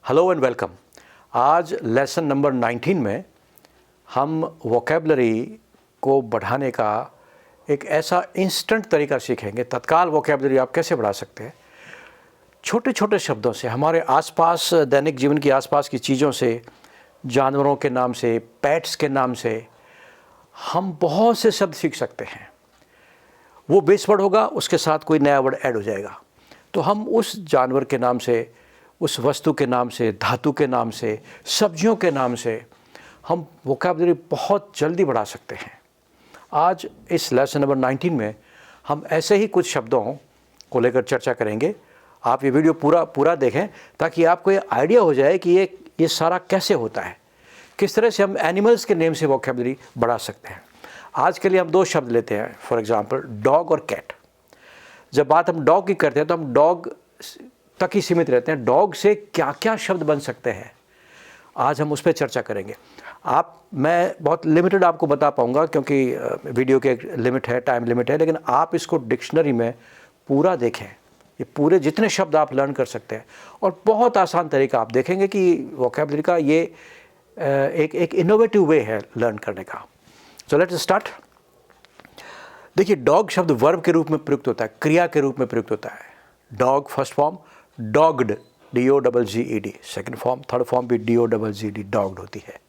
Hello and welcome. आज lesson number 19 में हम वोकेबलरी को बढ़ाने का एक ऐसा इंस्टेंट तरीका सीखेंगे। तत्काल वोकेबलरी आप कैसे बढ़ा सकते हैं। छोटे छोटे शब्दों से, हमारे आसपास दैनिक जीवन की आसपास की चीज़ों से, जानवरों के नाम से, पेट्स के नाम से हम बहुत से शब्द सीख सकते हैं। वो बेस वर्ड होगा, उसके साथ कोई नया वर्ड ऐड हो जाएगा, तो हम उस जानवर के नाम से, उस वस्तु के नाम से, धातु के नाम से, सब्जियों के नाम से हम वोकैबुलरी बहुत जल्दी बढ़ा सकते हैं। आज इस लेसन नंबर 19 में हम ऐसे ही कुछ शब्दों को लेकर चर्चा करेंगे। आप ये वीडियो पूरा देखें ताकि आपको ये आइडिया हो जाए कि ये सारा कैसे होता है, किस तरह से हम एनिमल्स के नेम से वोकैबुलरी बढ़ा सकते हैं। आज के लिए हम दो शब्द लेते हैं, फॉर एग्जांपल डॉग और कैट। जब बात हम डॉग की करते हैं तो हम डॉग तक ही सीमित रहते हैं। डॉग से क्या क्या शब्द बन सकते हैं, आज हम उस पर चर्चा करेंगे। मैं बहुत लिमिटेड आपको बता पाऊंगा क्योंकि वीडियो के एक लिमिट है, टाइम लिमिट है, लेकिन आप इसको डिक्शनरी में पूरा देखें। ये पूरे जितने शब्द आप लर्न कर सकते हैं और बहुत आसान तरीका आप देखेंगे कि वोकैबुलरी का ये एक इनोवेटिव वे है लर्न करने का। So let's start. देखिए, डॉग शब्द वर्ब के रूप में प्रयुक्त होता है, क्रिया के रूप में प्रयुक्त होता है। Dog first form dogged, DOGGED, second form, third form भी DOGGED, डॉग्ड होती है।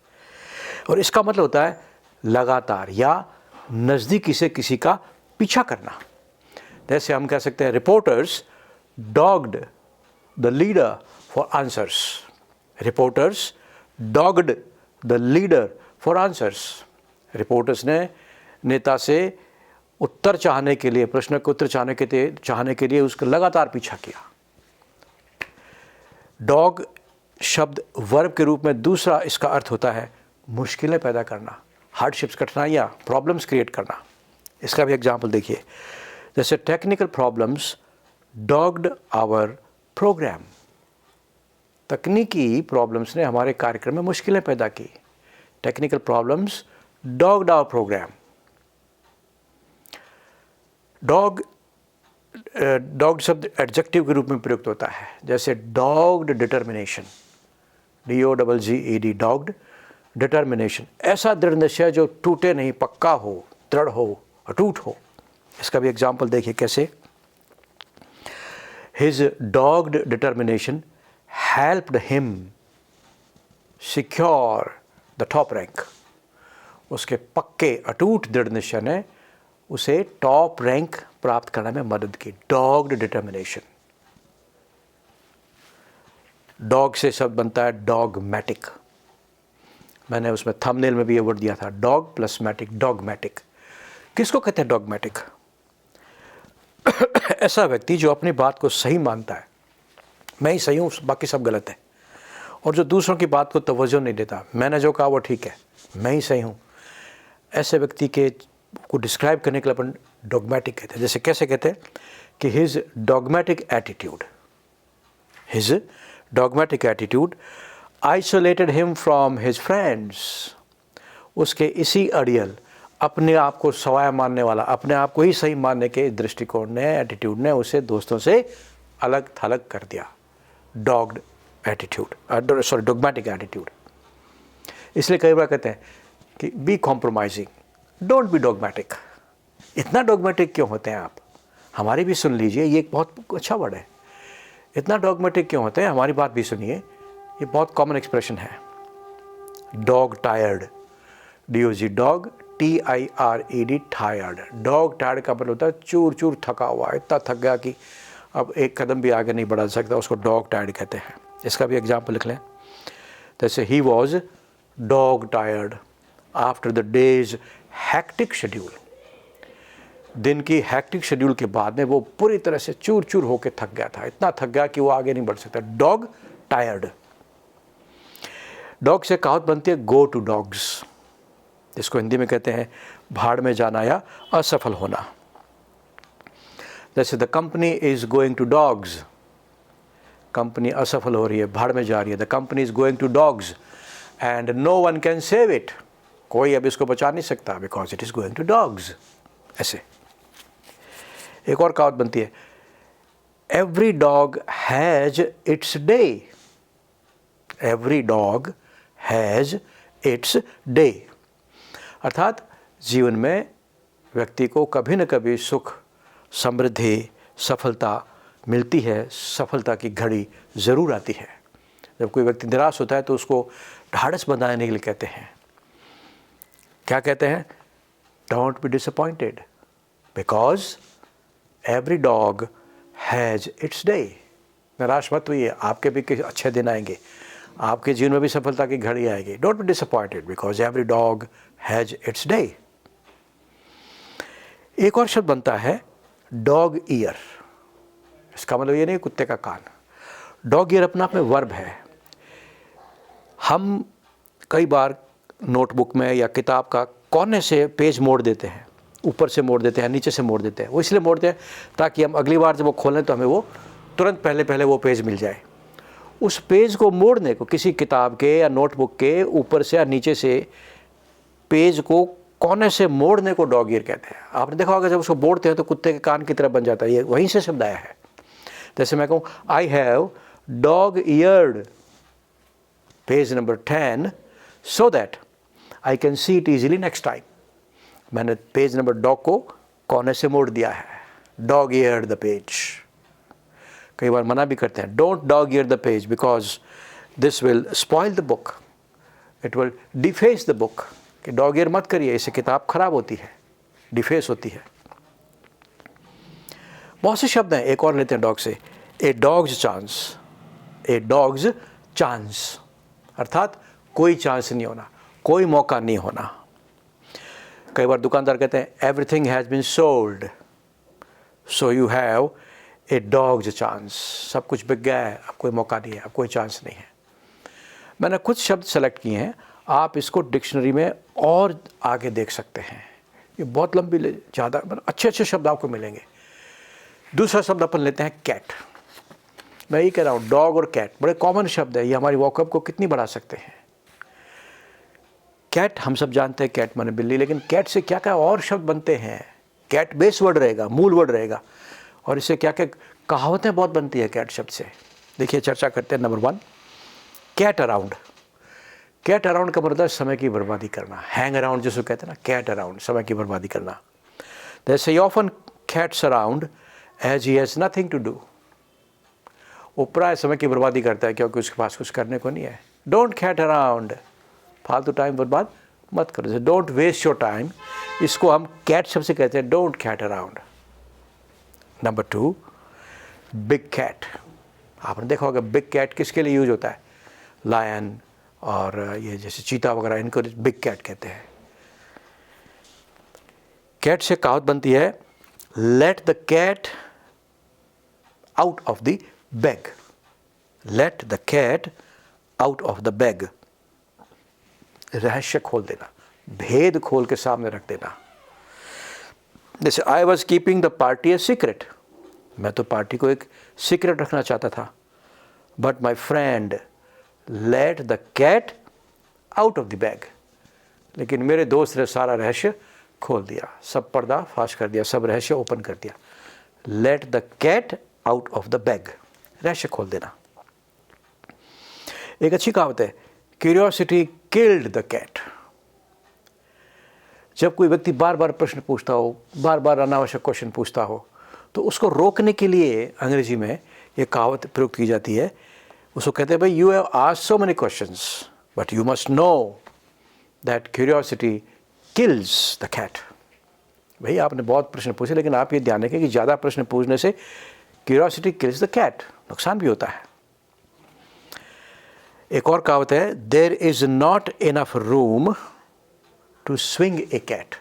और इसका मतलब होता है लगातार या नज़दीकी से किसी का पीछा करना। जैसे हम कह सकते हैं reporters dogged the leader for answers. Reporters dogged the leader for answers. Reporters ने नेता से उत्तर चाहने के लिए, प्रश्न को उत्तर चाहने के लिए उसका लगातार पीछा किया। डॉग शब्द वर्ब के रूप में दूसरा इसका अर्थ होता है मुश्किलें पैदा करना, हार्डशिप्स, कठिनाइयाँ, प्रॉब्लम्स क्रिएट करना। इसका भी एग्जाम्पल देखिए, जैसे technical problems dogged our programme. तकनीकी प्रॉब्लम्स ने हमारे कार्यक्रम में मुश्किलें पैदा की। Technical problems dogged our programme. Dog शब्द एडजेक्टिव के रूप में प्रयुक्त होता है, जैसे dogged determination, DOGGED, dogged determination. ऐसा दृढ़ निश्चय जो टूटे नहीं, पक्का हो, दृढ़ हो, अटूट हो। इसका भी एग्जाम्पल देखिए कैसे। His dogged determination helped him secure the top rank. उसके पक्के अटूट दृढ़ निश्चय ने उसे टॉप रैंक प्राप्त करने में मदद की। डॉग्ड डिटर्मिनेशन। डॉग से शब्द बनता है डॉगमैटिक। मैंने उसमें थंबनेल में भी ये वर्ड दिया था, डॉग प्लस मैटिक, डॉगमैटिक। किसको कहते हैं डॉगमैटिक? ऐसा व्यक्ति जो अपनी बात को सही मानता है, मैं ही सही हूँ, बाकी सब गलत है, और जो दूसरों की बात को तवज्जो नहीं देता, मैंने जो कहा वो ठीक है, मैं ही सही हूँ। ऐसे व्यक्ति को डिस्क्राइब करने के लिए अपन डॉगमैटिक कहते हैं। जैसे कैसे कहते हैं कि his dogmatic attitude isolated him from his friends. उसके इसी अड़ियल, अपने आप को सवाया मानने वाला, अपने आप को ही सही मानने के दृष्टिकोण ने, एटीट्यूड ने उसे दोस्तों से अलग थलग कर दिया। डॉगमैटिक एटीट्यूड। इसलिए कई बार कहते हैं कि बी कॉम्प्रोमाइजिंग, डोंट बी डॉगमैटिक। इतना डॉगमैटिक क्यों होते हैं आप? हमारी भी सुन लीजिए, ये एक बहुत अच्छा वर्ड है। इतना डॉगमैटिक क्यों होते हैं, हमारी बात भी सुनिए। ये बहुत कॉमन एक्सप्रेशन है। Dog tired, DOG, dog TIRED, tired. Dog tired का मतलब होता है चूर चूर थका हुआ, इतना थक गया कि अब एक कदम भी आगे नहीं बढ़ा सकता, उसको डॉग टायर्ड कहते हैं। इसका भी एग्जाम्पल लिख लें, जैसे he was dog tired after the days hectic schedule. दिन की हैक्टिक शेड्यूल के बाद में वो पूरी तरह से चूर चूर होकर थक गया था, इतना थक गया कि वो आगे नहीं बढ़ सकता। Dog tired. डॉग से कहावत बनती है गो टू डॉग्स, जिसको हिंदी में कहते हैं भाड़ में जाना या असफल होना। जैसे the company is going to dogs, company असफल हो रही है, भाड़ में जा रही है। The company is going to dogs and no one can save it. कोई अब इसको बचा नहीं सकता, because it is going to dogs. ऐसे एक और कहावत बनती है, every dog has its day. Every dog has its day. अर्थात जीवन में व्यक्ति को कभी न कभी सुख, समृद्धि, सफलता मिलती है, सफलता की घड़ी ज़रूर आती है। जब कोई व्यक्ति निराश होता है तो उसको ढाढ़स बंधाने के लिए कहते हैं, क्या कहते हैं? Don't be disappointed because every dog has its day. निराश मत हुइए, आपके भी कुछ अच्छे दिन आएंगे, आपके जीवन में भी सफलता की घड़ी आएगी। Don't be disappointed because every dog has its day. एक और शब्द बनता है डॉग ईयर। इसका मतलब ये नहीं कुत्ते का कान। डॉग ईयर अपना आप में वर्ब है। हम कई बार नोटबुक में या किताब का कोने से पेज मोड़ देते हैं, ऊपर से मोड़ देते हैं, नीचे से मोड़ देते हैं। वो इसलिए मोड़ते हैं ताकि हम अगली बार जब वो खोलें तो हमें वो तुरंत पहले वो पेज मिल जाए। उस पेज को मोड़ने को, किसी किताब के या नोटबुक के ऊपर से या नीचे से पेज को कोने से मोड़ने को डॉग ईयर कहते हैं। आपने देखा होगा जब उसको मोड़ते हैं तो कुत्ते के कान की तरह बन जाता है। ये वहीं से शब्द आया है। जैसे मैं कहूँ I have dog eared page number 10 so that I can see it easily next time. मैंने पेज नंबर डॉग को कोने से मोड़ दिया है। Dog eared the page. कई बार मना भी करते हैं, don't dog year the page because this will spoil the book, it will deface the book. कि डॉग ईयर मत करिए, इससे किताब खराब होती है, डिफेस होती है। बहुत से शब्द हैं। एक और लेते हैं डॉग से, ए डॉग्स चांस। ए डॉग्स चांस अर्थात कोई चांस नहीं होना, कोई मौका नहीं होना। कई बार दुकानदार कहते हैं everything has been sold so you have a dogs chance. सब कुछ बिक गया है, अब कोई मौका नहीं है, अब कोई चांस नहीं है। मैंने कुछ शब्द सेलेक्ट किए हैं, आप इसको डिक्शनरी में और आगे देख सकते हैं। ये बहुत लंबी, ज़्यादा अच्छे अच्छे शब्द आपको मिलेंगे। दूसरा शब्द अपन लेते हैं कैट। मैं ये कह रहा हूँ डॉग और कैट बड़े कॉमन शब्द है, ये हमारी वॉकअप को कितनी बढ़ा सकते हैं। कैट हम सब जानते हैं, कैट माने बिल्ली, लेकिन कैट से क्या क्या और शब्द बनते हैं। कैट बेस वर्ड रहेगा, मूल वर्ड रहेगा, और इससे क्या क्या कहावतें बहुत बनती है कैट शब्द से। देखिए चर्चा करते हैं। Number 1 cat around. Cat around का मतलब समय की बर्बादी करना। हैंग अराउंड जिसको कहते हैं ना, कैट अराउंड, समय की बर्बादी करना। जैसे often cats around as he has nothing to do. वो प्राय समय की बर्बादी करता है क्योंकि उसके पास कुछ करने को नहीं है। डोंट कैट अराउंड, फालतू टाइम बर्बाद मत करो। जैसे डोंट वेस्ट योर टाइम, इसको हम कैट शब्द से कहते हैं, don't cat around. Number 2 big cat. आपने देखा होगा बिग कैट किसके लिए यूज होता है? लायन और ये जैसे चीता वगैरह, इनको बिग कैट कहते हैं। कैट से कहावत बनती है let the cat out of the bag. Let the cat out of the bag. रहस्य खोल देना, भेद खोल के सामने रख देना। जैसे I was keeping the party a secret. मैं तो पार्टी को एक सीक्रेट रखना चाहता था, but my friend let the cat out of the bag. लेकिन मेरे दोस्त ने सारा रहस्य खोल दिया, सब पर्दा फाश कर दिया, सब रहस्य ओपन कर दिया। Let the cat out of the bag, रहस्य खोल देना। एक अच्छी कहावत है क्यूरियोसिटी किल्ड द कैट। जब कोई व्यक्ति बार बार प्रश्न पूछता हो, बार बार अनावश्यक क्वेश्चन पूछता हो, तो उसको रोकने के लिए अंग्रेजी में ये कहावत प्रयोग की जाती है। उसको कहते हैं भाई you have asked so many questions but you must know that curiosity kills the cat. भाई आपने बहुत प्रश्न पूछे, लेकिन आप ये ध्यान रखें कि ज़्यादा प्रश्न पूछने से क्यूरियोसिटी किल्स द कैट, नुकसान भी होता है। एक और कहावत है there is not enough room to swing a cat.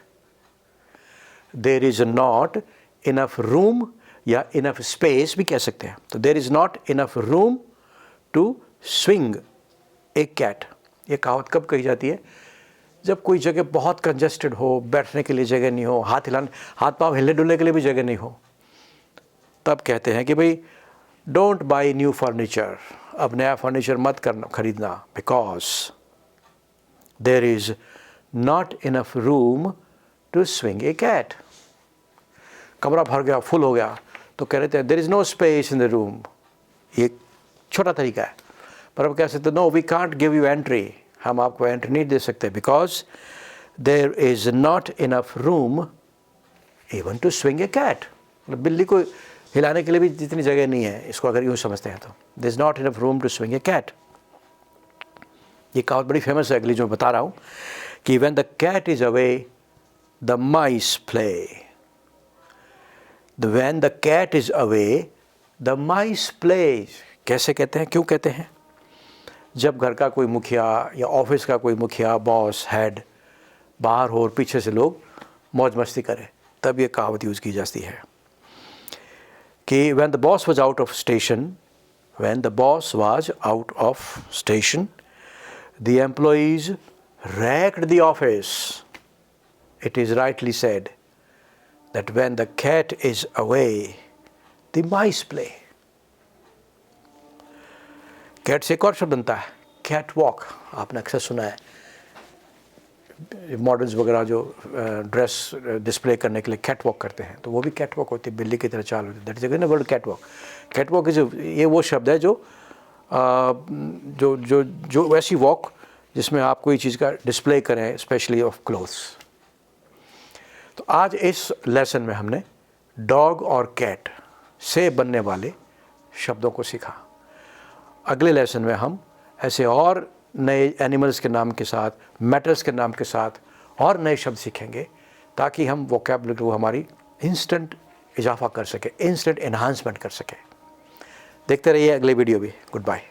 There is not enough room या इनफ स्पेस भी कह सकते हैं। तो there is not enough room to swing a cat. ये कहावत कब कही जाती है? जब कोई जगह बहुत कंजेस्टेड हो, बैठने के लिए जगह नहीं हो, हाथ पाँव हिलने डुलने के लिए भी जगह नहीं हो, तब कहते हैं कि भाई डोंट बाई न्यू फर्नीचर। अब नया फर्नीचर मत खरीदना, because there is not enough room to swing a cat. कमरा भर गया, फुल हो गया, तो कह रहे थे there is no space in the room. ये छोटा तरीका है। पर अब कह सकते no we can't give you entry, हम आपको एंट्री नहीं दे सकते because there is not enough room even to swing a cat. मतलब बिल्ली को हिलाने के लिए भी जितनी जगह नहीं है, इसको अगर यूँ समझते हैं तो there is not enough room to swing a cat. ये कहावत बड़ी फेमस है अगली जो बता रहा हूँ कि when the cat is away the mice play, when the cat is away the mice play. कैसे कहते हैं, क्यों कहते हैं? जब घर का कोई मुखिया या ऑफिस का कोई मुखिया, बॉस, हेड बाहर हो और पीछे से लोग मौज मस्ती करें, तब ये कहावत यूज़ की जाती है कि when the boss was out of station, when the boss was out of station the employees wrecked the office. It is rightly said that when the cat is away, the mice play. Cat से एक और शब्द बनता है, cat walk. आपने अक्सर सुना है मॉडल्स वगैरह जो ड्रेस डिस्प्ले करने के लिए कैट वॉक करते हैं, तो वो भी कैट वॉक होती है, बिल्ली की तरह चाल होती है। That is again word catwalk. Catwalk is, ये वो शब्द है जो जो जो जो वैसी वॉक जिसमें आप कोई चीज़ का डिस्प्ले करें, स्पेशली ऑफ क्लोथ्स। तो आज इस लेसन में हमने डॉग और कैट से बनने वाले शब्दों को सीखा। अगले लेसन में हम ऐसे और नए एनिमल्स के नाम के साथ, मेटल्स के नाम के साथ और नए शब्द सीखेंगे ताकि हम वोकैबुलरी को हमारी इंस्टेंट इजाफा कर सके, इंस्टेंट एनहांसमेंट कर सके। देखते रहिए अगले वीडियो भी। Good bye.